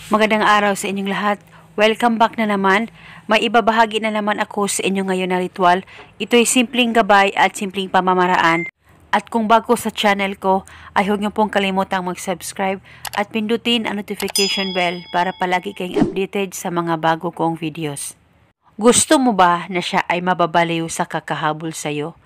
Magandang araw sa inyong lahat. Welcome back na naman. May ibabahagi na naman ako sa inyo ngayon na ritual. Ito'y simpleng gabay at simpleng pamamaraan. At kung bago sa channel ko, ay huwag niyo pong kalimutang mag-subscribe at pindutin ang notification bell para palagi kayong updated sa mga bago kong videos. Gusto mo ba na siya ay mababaliw sa kakahabol sa'yo?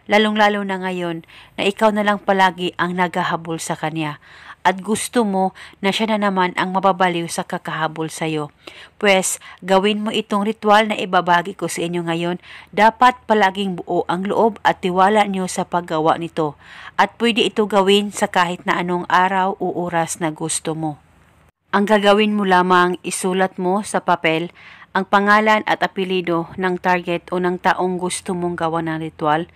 Lalong-lalo na ngayon na ikaw na lang palagi ang naghahabol sa kanya at gusto mo na siya na naman ang mababaliw sa kakahabol sa'yo. Pwes, gawin mo itong ritual na ibabagi ko sa inyo ngayon. Dapat palaging buo ang loob at tiwala niyo sa paggawa nito. At pwede ito gawin sa kahit na anong araw o oras na gusto mo. Ang gagawin mo lamang, isulat mo sa papel ang pangalan at apelido ng target o ng taong gusto mong gawa ng ritual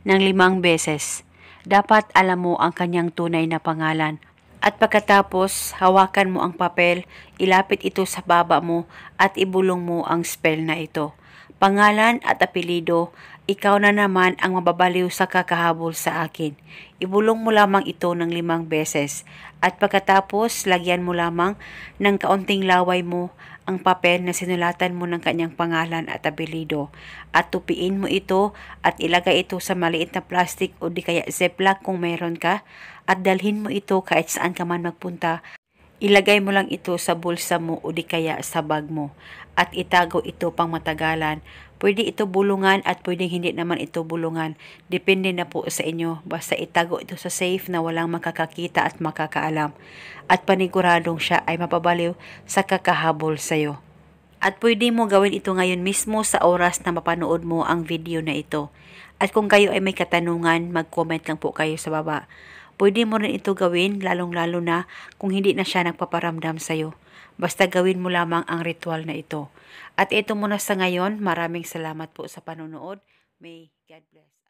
ng 5 beses. Dapat alam mo ang kanyang tunay na pangalan. At pagkatapos, hawakan mo ang papel, ilapit ito sa baba mo at ibulong mo ang spell na ito. Pangalan at apelido, ikaw na naman ang mababaliw sa kakahabol sa akin. Ibulong mo lamang ito ng 5 beses. At pagkatapos, lagyan mo lamang ng kaunting laway mo ang papel na sinulatan mo ng kanyang pangalan at apelido. At tupiin mo ito at ilagay ito sa maliit na plastic o di kaya ziplock kung mayroon ka. At dalhin mo ito kahit saan ka man magpunta. Ilagay mo lang ito sa bulsa mo o di kaya sa bag mo. At itago ito pang matagalan. Pwede ito bulungan at pwede hindi naman ito bulungan. Depende na po sa inyo. Basta itago ito sa safe na walang makakakita at makakaalam. At paniguradong siya ay mapabaliw sa kakahabol sa'yo. At pwede mo gawin ito ngayon mismo sa oras na mapanood mo ang video na ito. At kung kayo ay may katanungan, mag-comment lang po kayo sa baba. Pwede mo rin ito gawin lalong-lalo na kung hindi na siya nagpaparamdam sa'yo. Basta gawin mo lamang ang ritual na ito. At ito muna sa ngayon. Maraming salamat po sa panonood. May God bless.